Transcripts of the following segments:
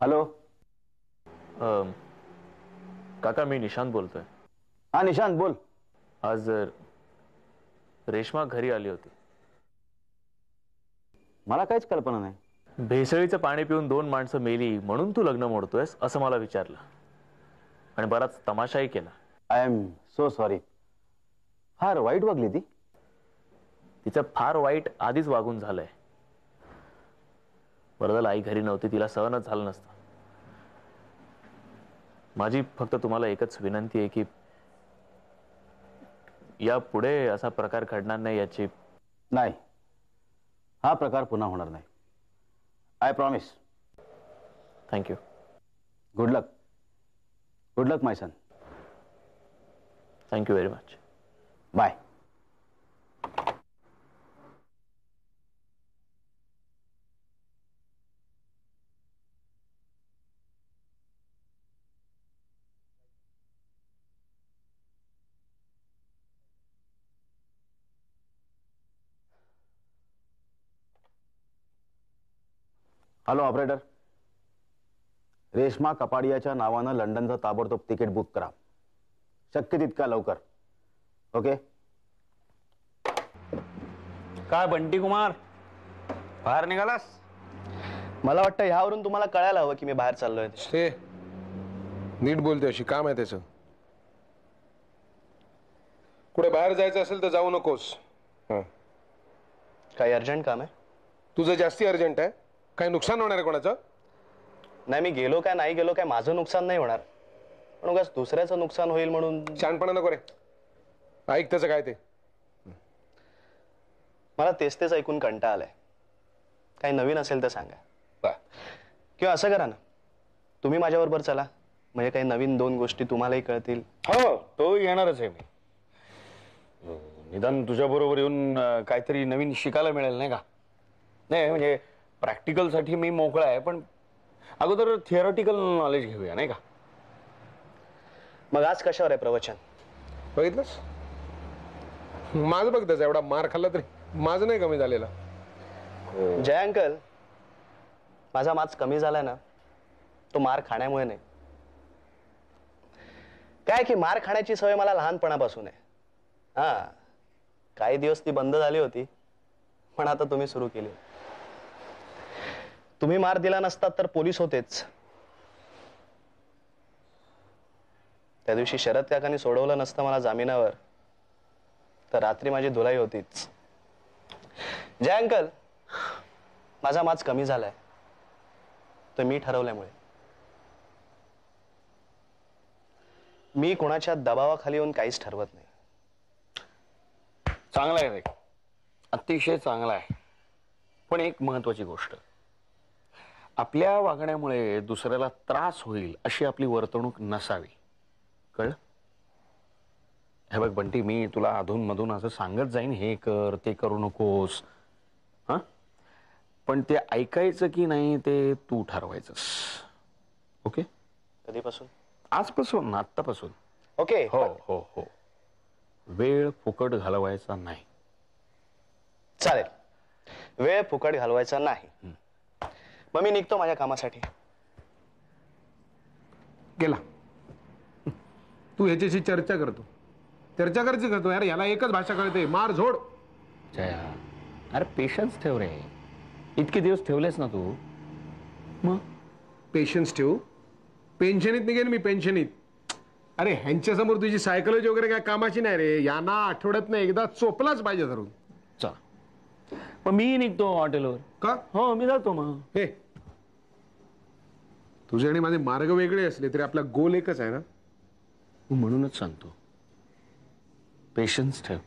Hello. काका मी निशांत बोलतोय. हा निशांत बोल. आज रेश्मा घरी आली होती. मला काहीच कल्पना नाही. भेसळीचं पाणी पिऊन 2 माणसं मेली म्हणून तू लग्न मोडतोयस असं मला विचारलं आणि बराच तमाशाही केला. I am so sorry. फार वाईट वागली ती. तिचं फार वाईट आधीच वागून झालंय. बरं आई घरी नव्हती, तिला सहनच झालं नसतं. माझी फक्त तुम्हाला एकच विनंती आहे की या पुढे असा प्रकार घडणार नाही याची. नाही, हा प्रकार पुन्हा होणार नाही. I promise. Thank you. Good luck. Good luck my son. Thank you very much. Bye. Hello operator. Reshma कपाडियाच्या नावानं लंडनचं ताबडतोब तिकीट बुक करा, शक्य तितक्या लवकर. ओके. काय बंटी कुमार, बाहेर निघालास? मला वाटतं ह्यावरून तुम्हाला कळायला हवं की मी बाहेर चाललोय. ते नीट बोलते, अशी काम आहे त्याचं. कुठे बाहेर जायचं असेल तर जाऊ नकोस. काही अर्जंट काम आहे? तुझं जास्ती अर्जंट आहे. काय नुकसान होणार आहे कोणाचं? नाही, मी गेलो काय नाही गेलो काय माझं नुकसान नाही होणार, पण उगाच दुसऱ्याचं नुकसान होईल म्हणून. शहाणपणा नको रे. ऐक त्याचं काय ते. मला तेच तेच ऐकून कंटाळा आलाय. काही नवीन असेल तर सांगा. किंवा असं करा ना, तुम्ही माझ्याबरोबर चला, म्हणजे काही नवीन 2 गोष्टी तुम्हालाही कळतील. हो, तो येणारच आहे. मी निदान तुझ्या बरोबर येऊन काहीतरी नवीन शिकायला मिळेल नाही का? नाही म्हणजे प्रॅक्टिकल साठी मी मोकळा आहे, पण अगोदर थिअरटिकल नॉलेज घेऊया नाही का? मग आज कशावर आहे प्रवचन? बघितलंस, माझं बघ, त्याचा एवढा मार खाल्ला तरी माझं नाही कमी झालेला. जय अंकल, माझा मार्क्स कमी झालाय ना, तो मार खाण्यामुळे नाही. काय की मार खाण्याची सवय मला लहानपणापासून आहे. हा, काही दिवस ती बंद झाली होती, पण आता तुम्ही सुरू केली. तुम्ही मार दिला नसतात तर पोलीस होतेच. त्या दिवशी शरद काकांनी सोडवलं नसतं मला जामिनावर, तर रात्री माझी धुलाई होतीच. जय अंकल, माझा मार्क्स कमी झालाय तर मी ठरवल्यामुळे. मी कोणाच्या दबावाखाली येऊन काहीच ठरवत नाही. चांगला आहे रे, अतिशय चांगला आहे. पण एक महत्वाची गोष्ट, आपल्या वागण्यामुळे दुसऱ्याला त्रास होईल अशी आपली वर्तणूक नसावी. कळलं? हे बघ बंटी, मी तुला अधूनमधून असं सांगत जाईन, हे कर ते करू नकोस, हा, पण ते ऐकायचं की नाही ते तू ठरवायचंस. ओके? कधीपासून? आजपासून, आत्तापासून. ओके. हो हो हो. वेळ फुकट घालवायचा नाही. चालेल, वेळ फुकट घालवायचा नाही. मग मी निघतो माझ्या कामासाठी. गेला. तू ह्याच्याशी चर्चा करतो, चर्चा करायची करतो. यार याला एकच भाषा कळते, मार झोड. जया, अरे पेशन्स ठेव रे. इतके दिवस ठेवलेस ना तू. मग पेशन्स ठेवू? पेन्शनीत निघेन मी, पेन्शनीत. अरे ह्यांच्यासमोर तुझी सायकोलॉजी वगैरे काय कामाची नाही रे. यांना आठवड्यात नाही एकदा चोपलाच पाहिजे धरून. चला, मग मी निघतो हॉटेलवर. का? हो, मी जातो मग. हे, तुझे आणि माझे मार्ग वेगळे असले तरी आपला गोल एकच आहे ना. म्हणूनच सांगतो, पेशन्स ठेव.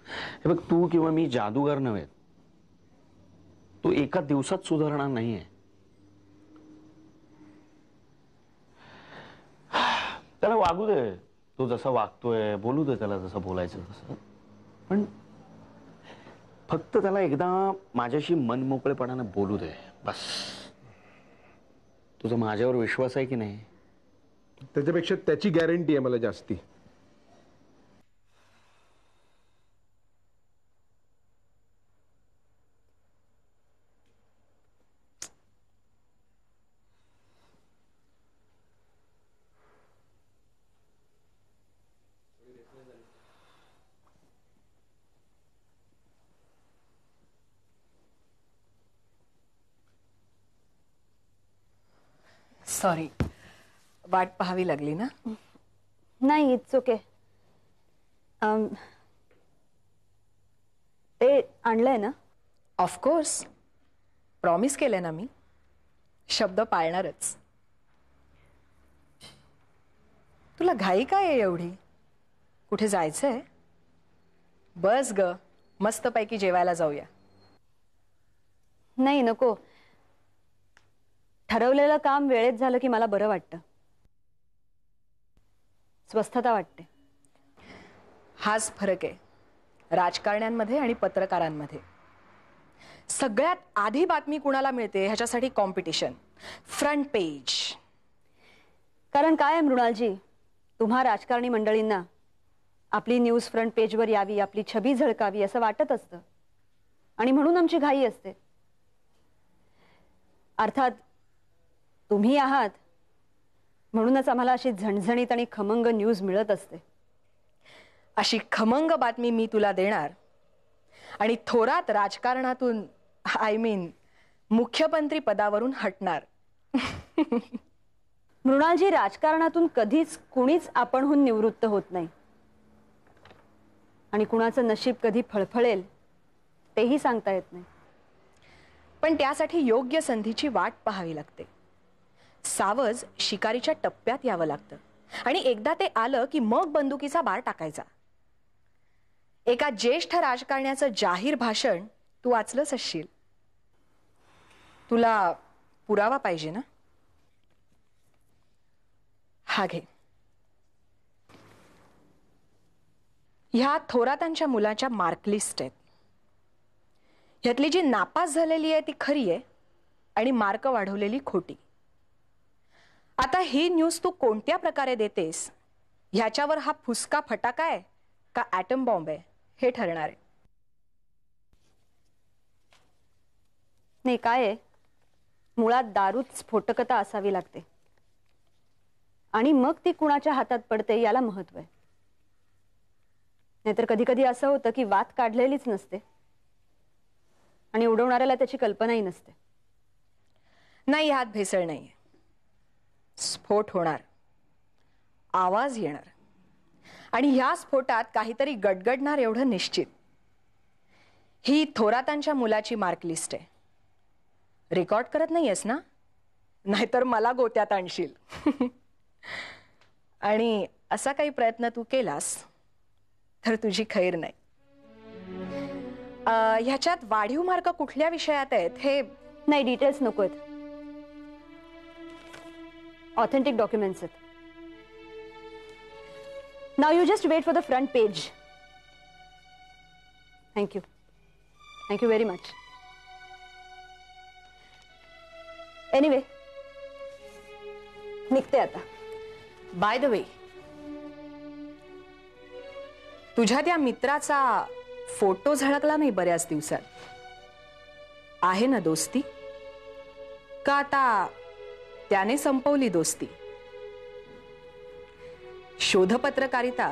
हे बघ, तू किंवा मी जादूगार नव्हे. तू एका दिवसात सुधारणार नाहीये. त्याला वागू दे, तो जसा वागतोय, बोलू दे त्याला जसं बोलायचं तसं. पण फक्त त्याला एकदा माझ्याशी मनमोकळेपणाने बोलू दे, बस. तुझा माझ्यावर विश्वास आहे की नाही? त्याच्यापेक्षा त्याची गॅरंटी आहे मला जास्ती. सॉरी, वाट पाहावी लागली ना. नाही, इट्स ओके. ते आणलंय ना? ऑफकोर्स, प्रॉमिस केलंय ना मी. शब्द पाळणारच. तुला घाई काय आहे एवढी? कुठे जायचंय? बस ग, मस्तपैकी जेवायला जाऊया. नाही, नको. ठरवलेलं काम वेळेत झालं की मला बरं वाटतं. स्वस्थता वाटते. हाच फरक आहे राजकारण्यांमध्ये आणि पत्रकारांमध्ये. सगळ्यात आधी बातमी कुणाला मिळते ह्याच्यासाठी कॉम्पिटिशन, फ्रंट पेज. कारण काय आहे मृणालजी, तुम्हा राजकारणी मंडळींना आपली न्यूज फ्रंट पेजवर यावी, आपली छबी झळकावी असं वाटत असतं आणि म्हणून आमची घाई असते. अर्थात तुम्ही आहात म्हणूनच आम्हाला अशी झणझणीत आणि खमंग न्यूज मिळत असते. अशी खमंग बातमी मी तुला देणार आणि थोरात राजकारणातून मुख्यमंत्री पदावरून हटणार. मृणालजी, राजकारणातून कधीच कुणीच आपणहून निवृत्त होत नाही आणि कुणाचं नशीब कधी फळफळेल तेही सांगता येत नाही. पण त्यासाठी योग्य संधीची वाट पाहावी लागते. सावज शिकारीच्या टप्प्यात यावं लागतं आणि एकदा ते आलं की मग बंदुकीचा बार टाकायचा. एका ज्येष्ठ राजकारण्याचं जाहीर भाषण तू वाचलंच असशील. तुला पुरावा पाहिजे ना? हा घे. ह्या थोरातांच्या मुलाच्या मार्कलिस्ट आहेत. ह्यातली जी नापास झालेली आहे ती खरी आहे आणि मार्क वाढवलेली खोटी. आता ही न्यूज तू कोणत्या प्रकारे देतेस ह्याच्यावर हा फुसका फटाका आहे का ॲटम बॉम्ब आहे हे ठरणार आहे. नाही, काय आहे, मुळात दारूत स्फोटकता असावी लागते आणि मग ती कुणाच्या हातात पडते याला महत्व आहे. नाहीतर कधी कधी असं होतं की वात काढलेलीच नसते आणि उडवणाऱ्याला त्याची कल्पनाही नसते. नाही, ह्यात भेसळ नाहीये. स्फोट होणार, आवाज येणार आणि ह्या स्फोटात काहीतरी गडगडणार एवढं निश्चित. ही थोरातांच्या मुलाची मार्कलिस्ट आहे. रेकॉर्ड करत नाहीयेस ना? नाहीतर मला गोत्यात आणशील. आणि असा काही प्रयत्न तू केलास तर तुझी खैर नाही. ह्याच्यात वाढीव मार्क कुठल्या विषयात आहेत हे नाही, डिटेल्स नको आहेत. ऑथेंटिक डॉक्युमेंट्स आहेत. Now you just wait for the front page. Thank you. Thank you very much. Anyway, निघते आता. बाय द वे, तुझ्या त्या मित्राचा फोटो झळकला नाही बऱ्याच दिवसात. आहे ना दोस्ती? का आता त्याने संपवली दोस्ती? शोधपत्रकारिता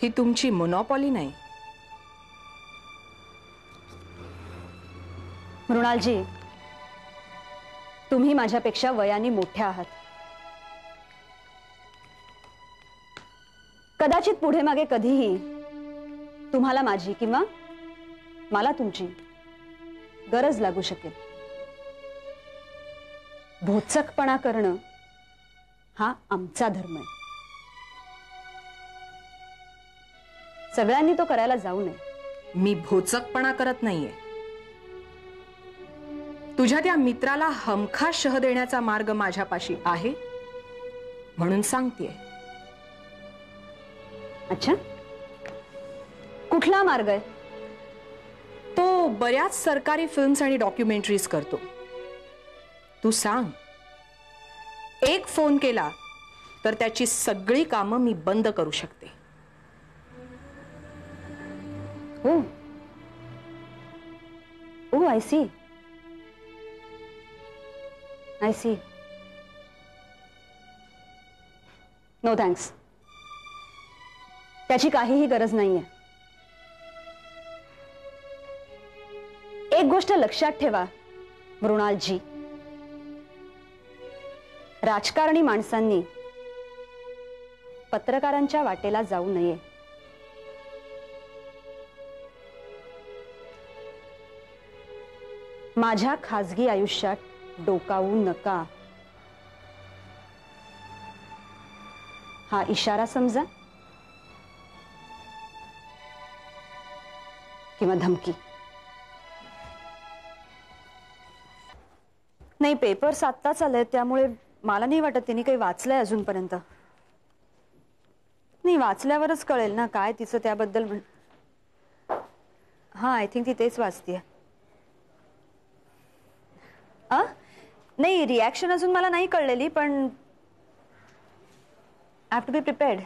ही तुमची मोनोपॉली नाही. मृणालजी, तुम्ही माझ्यापेक्षा वयाने मोठ्या आहात. कदाचित पुढे मागे कधीही तुम्हाला माझी किंवा मला तुमची गरज लागू शकेल. भोचकपणा करणं हा आमचा धर्म आहे. सगळ्यांनी तो करायला जाऊ नये. मी भोचकपणा करत नाहीये. तुझ्या त्या मित्राला हमखास शह देण्याचा मार्ग माझ्यापाशी आहे म्हणून सांगतेय. अच्छा, कुठला मार्ग आहे? तो बऱ्याच सरकारी फिल्म्स आणि डॉक्युमेंटरीज करतो. तू सांग. एक फोन केला तर त्याची सगळी कामं मी बंद करू शकते. हो, oh, I see. I see. No thanks. त्याची काहीही गरज नाहीये. एक गोष्ट लक्षात ठेवा मृणालजी, राजकारणी माणसांनी पत्रकारांच्या वाटेला जाऊ नये. माझ्या खाजगी आयुष्यात डोकावू नका, हा इशारा समजा किंवा धमकी. नाही, पेपर्स आत्ताच आले त्यामुळे मला नाही वाटत तिने काही वाचलंय अजूनपर्यंत. नाही, वाचल्यावरच कळेल ना काय तिचं त्याबद्दल. हा, आय थिंक ती तेच वाचतीये. नाही, रिॲक्शन अजून मला नाही कळलेली, पण I have to be prepared.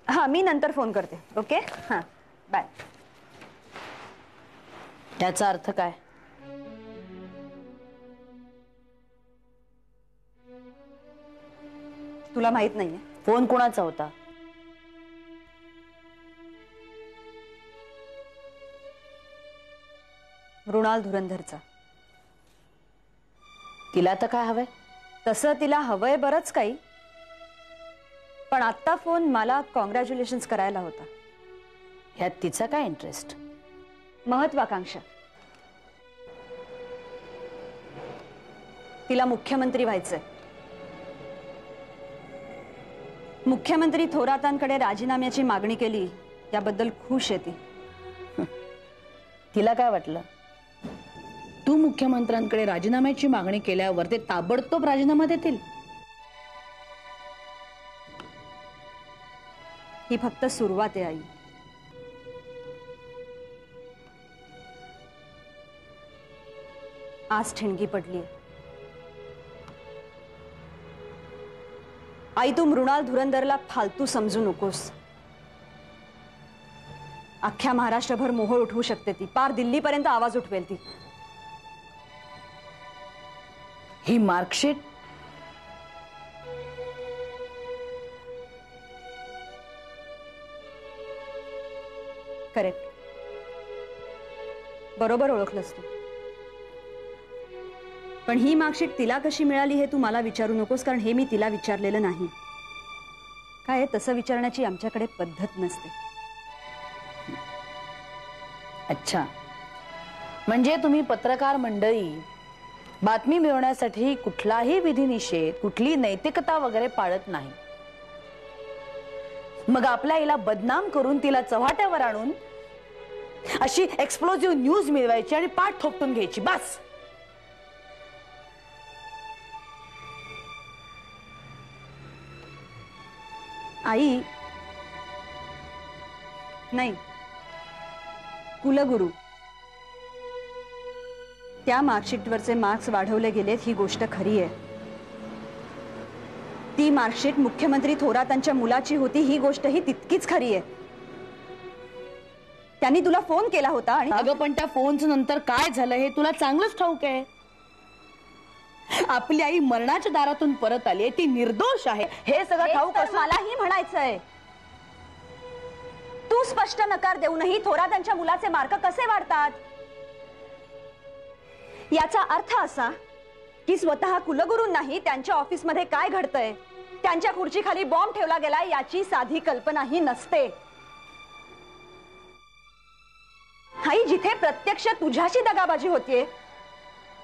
हा, मी नंतर फोन करते. ओके, हा, बाय. याचा अर्थ काय? तुला माहित नाहीये? फोन कोणाचा होता? मृणाल धुरंधरचा. तिला तर काय हवंय? तसं तिला हवंय बरंच काही, पण आत्ता फोन मला कॉंग्रॅच्युलेशन्स करायला होता. ह्यात तिचा काय इंटरेस्ट? महत्वाकांक्षा. तिला मुख्यमंत्री व्हायचंय. मुख्यमंत्री थोरातांकडे राजीनाम्याची मागणी केली याबद्दल खुश आहे ती. तिला काय वाटलं तू मुख्यमंत्र्यांकडे राजीनाम्याची मागणी केल्यावर ते ताबडतोब राजीनामा देतील? ही फक्त सुरुवात आहे आई. आज ठिणगी पडली. आई, तू मृणाल धुरंधरला फालतू समजू नकोस. अख्ख्या महाराष्ट्रभर मोहोळ उठवू शकते ती. पार दिल्लीपर्यंत आवाज उठवेल ती. ही मार्कशीट करेक्ट. बरोबर ओळखलंस तू. पण ही मार्कशीट तिला कशी मिळाली हे तू मला विचारू नकोस, कारण हे मी तिला विचारलेलं नाही. काय तसं विचारण्याची आमच्याकडे पद्धत नसते. अच्छा, म्हणजे तुम्ही पत्रकार मंडळी बातमी मिळवण्यासाठी कुठलाही विधिनिषेध, कुठली नैतिकता वगैरे पाळत नाही. मग आपल्या आईला बदनाम करून तिला चव्हाट्यावर आणून अशी एक्सप्लोजिव्ह न्यूज मिळवायची आणि पाठ थोपटून घ्यायची, बस. आई, नाही, कुलगुरू त्या मार्कशीटवरचे मार्क्स वाढवले गेलेत ही गोष्ट खरी आहे. ती मार्कशीट मुख्यमंत्री थोरातांच्या मुलाची होती ही गोष्टही तितकीच खरी आहे. त्यांनी तुला फोन केला होता आणि अगं, पण त्या फोनचं नंतर काय झालं हे तुला चांगलंच ठाऊक आहे. आपली आई मरणाच्या दारातून परत आली, ती निर्दोष आहे हे सगळं ठाऊक तर असं मलाही म्हणायचंय. तू स्पष्ट नकार देऊनही थोरातांच्या मुलाचे मार्क कसे वाढतात? याचा अर्थ असा की स्वतः कुलगुरूंनाही त्यांच्या ऑफिसमध्ये काय घडतंय, त्यांच्या खुर्चीखाली बॉम्ब ठेवला गेला याची साधी कल्पनाही नसते. आई, जिथे प्रत्यक्ष तुझ्याशी दगाबाजी होतीये,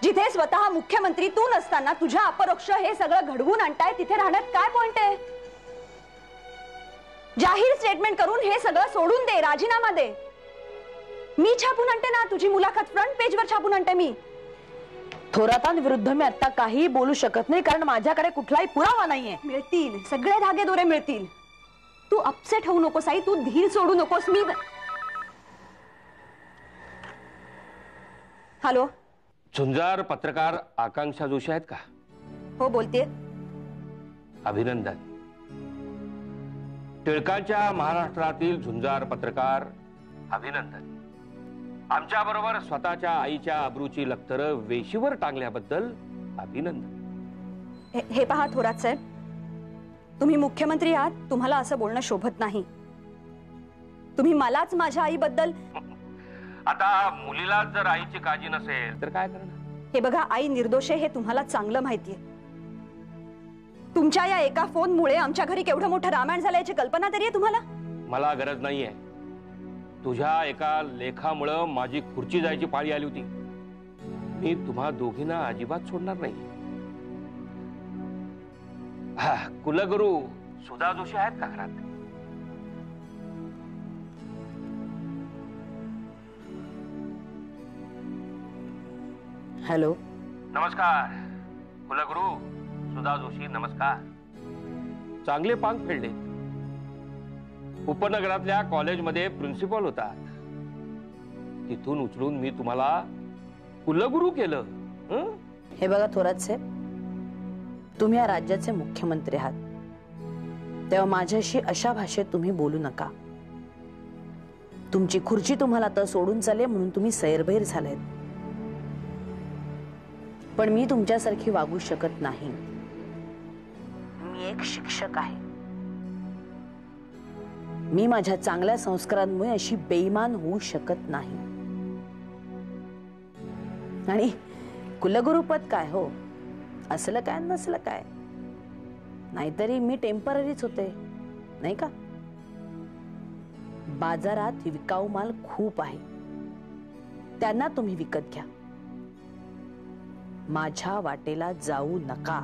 जिथे स्वतः मुख्यमंत्री तू नसताना तुझ्या अपरोक्ष हे सगळं घडवून आणताय, तिथे राहण्यात काय पॉइंट आहे? जाहीर स्टेटमेंट करून हे सगळं सोडून दे, राजीनामा दे. मी छापून आणते ना तुझी मुलाखत, फ्रंट पेजवर छापून आणते मी. थोरातांविरुद्ध मी आता काही बोलू शकत नाही, कारण माझ्याकडे कुठलाही पुरावा नाहीये. मिळतील, सगळे धागे दोरे मिळतील. तू अपसेट होऊ नकोस आई, तू धीर सोडू नकोस. मी हॅलो, झुंजार पत्रकार आकांक्षा जोशी आहेत का? हो, बोलतेय. अभिनंदन. टिळकांच्या महाराष्ट्रातील झुंजार पत्रकार अभिनंदन. आमच्या बरोबर स्वतःच्या आईच्या अब्रूची लखतरं वेशीवर टांगल्याबद्दल अभिनंदन. हे पहा थोरात साहेब, तुम्ही मुख्यमंत्री आहात, तुम्हाला असं बोलणं शोभत नाही. तुम्ही मलाच माझ्या आईबद्दल. आता मुलीला जर आईची काळजी नसेल तर काय करणार? हे बघा, आई निर्दोष आहे हे तुम्हाला चांगलं माहितीये. तुमच्या या एका फोनमुळे आमच्या घरी केवढं मोठं रामायण झालं याची कल्पना तरी आहे तुम्हाला? मला गरज नाहीये. तुझ्या एका लेखामुळं माझी खुर्ची जायची पाळी आली होती. मी तुम्हा दोघींना अजिबात सोडणार नाही. कुलगुरू सुधा जोशी आहेत का घरात? हॅलो, नमस्कार कुलगुरू सुधा जोशी. नमस्कार. चांगले पांग फेडले. उपनगरातल्या कॉलेजमध्ये प्रिन्सिपल होतात. तिथून उचलून मी तुम्हाला कुलगुरू केलं. हे बघा थोरात साहेब, तुम्ही या राज्याचे मुख्यमंत्री आहात, तेव्हा माझ्याशी अशा भाषेत तुम्ही बोलू नका. तुमची खुर्ची तुम्हाला तर सोडून चालेल म्हणून तुम्ही सैरभैर झालेत, पण मी तुमच्यासारखी वागू शकत नाही. मी एक शिक्षक आहे. मी माझ्या चांगल्या संस्कारांमुळे अशी बेईमान होऊ शकत नाही. आणि कुलगुरुपद काय हो, असलं काय नसलं काय, नाहीतरी मी टेम्पररीच होते नाही का. बाजारात विकाऊ माल खूप आहे, त्यांना तुम्ही विकत घ्या. माझ्या वाटेला जाऊ नका.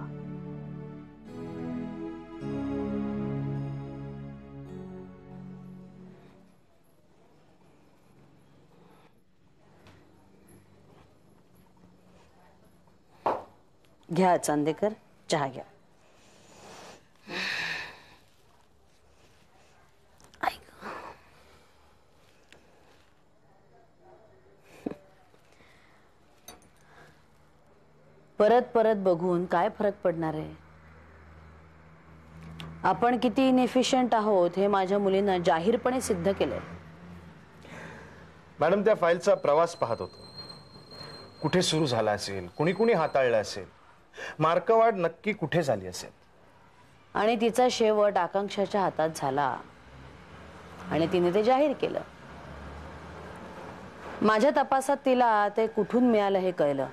घ्या चांदेकर, चहा घ्या. परत परत बघून काय फरक पडणार आहे? आपण किती इनएफिशियंट आहोत हे माझ्या मुलीनं जाहीरपणे सिद्ध केलंय. मॅडम, त्या फाईलचा प्रवास पाहत होतो. कुठे सुरू झाला असेल, कुणी कुणी हाताळलं असेल, मार्कवाढ नक्की कुठे झाली असेल, आणि तिचा शेवट आकांक्षाच्या हातात झाला आणि तिने ते जाहीर केलं. माझ्या तपासात तिला ते कुठून मिळालं हे कळलं.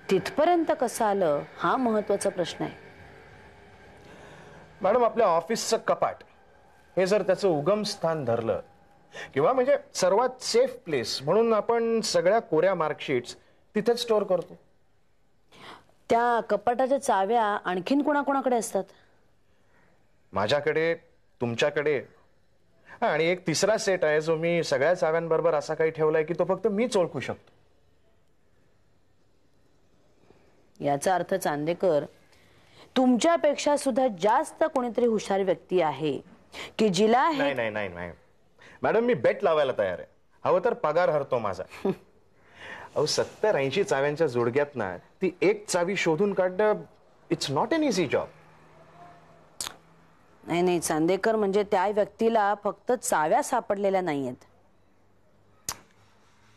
तिथपर्यंत कसं आलं हा महत्वाचा प्रश्न आहे. मॅडम, आपल्या ऑफिसचं कपाट हे जर त्याचं उगम स्थान धरलं, किंवा म्हणजे सर्वात सेफ प्लेस म्हणून आपण सगळ्या कोऱ्या मार्कशीट्स तिथेच स्टोअर करतो. त्या कपाटाच्या चाव्या आणखीन कोणाकोणाकडे असतात? माझ्याकडे, तुमच्याकडे, आणि एक तिसरा सेट आहे जो मी सगळ्या चाव्यांबरोबर असा काही ठेवलाय की तो फक्त मीच ओळखू शकतो. याचा अर्थ चांदेकर, तुमच्यापेक्षा सुद्धा जास्त कोणीतरी हुशार व्यक्ती आहे की जिला हे... नाही नाही नाही नाही मॅडम, मी बेट लावायला तयार आहे. हवं तर पगार हरतो माझा. अहो, 70-80 चाव्यांच्या जोडग्यात ना ती एक चावी शोधून काढणं it's not an easy job. नाही नाही चांदेकर, म्हणजे त्या व्यक्तीला फक्त चाव्या सापडलेल्या नाहीयेत.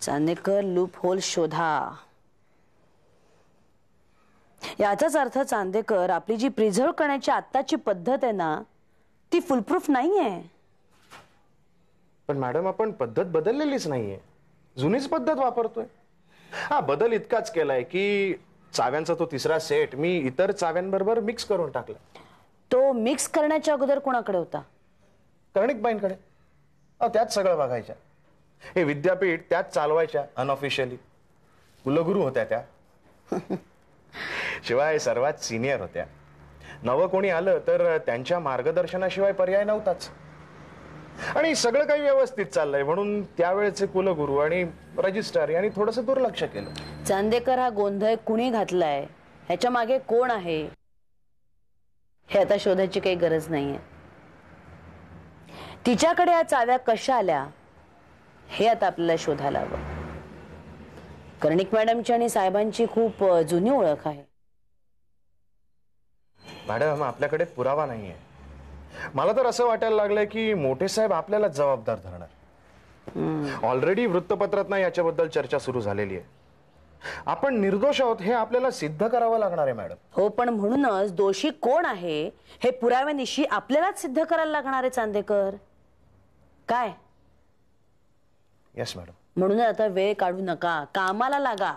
चांदेकर, लूप होल शोधा. याचाच अर्थ चांदेकर, आपली जी प्रिझर्व करण्याची आत्ताची पद्धत आहे ना ती फुलप्रूफ नाहीये. पण मॅडम, आपण पद्धत बदललेलीच नाहीये, जुनीच पद्धत वापरतोय. हा बदल इतकाच केलाय की चाव्यांचा तो तिसरा सेट मी इतर चाव्यांबरोबर मिक्स करून टाकला. तो मिक्स करण्याच्या अगोदर कोणाकडे होता? कर्णिकबाईंकडे. त्याच सगळं बघायच्या. हे विद्यापीठ त्याच चालवायच्या अनऑफिशियली. कुलगुरू होत्या त्या. शिवाय सर्वात सिनियर होत्या. नवं कोणी आलं तर त्यांच्या मार्गदर्शनाशिवाय पर्याय नव्हताच. आणि सगळं काही व्यवस्थित चाललंय म्हणून त्यावेळेचे कुलगुरू आणि रजिस्ट्रार यांनी थोडंसं दुर्लक्ष केलं. चांदेकर, हा गोंधळ कुणी घातलाय, ह्याच्या मागे कोण आहे हे आता शोधायची काही गरज नाहीये. तिच्याकडे या चाव्या कशा आल्या हे आता आपल्याला शोधायला हवं. कर्णिक मॅडमची आणि साहेबांची खूप जुनी ओळख आहे. मॅडम, आपल्याकडे पुरावा नाहीये. मला तर असं वाटायला लागलंय की मोठे साहेब आपल्याला जबाबदार धरणार. ऑलरेडी वृत्तपत्रात ना याच्याबद्दल चर्चा सुरू झालेली आहे. आपण निर्दोष आहोत हे आपल्याला सिद्ध करावं लागणार आहे मॅडम. हो, पण म्हणूनच दोषी कोण आहे हे पुराव्यानिशी आपल्यालाच सिद्ध करायला लागणार आहे चांदेकर. काय? Yes madam. म्हणून आता वेळ काढू नका, कामाला लागा.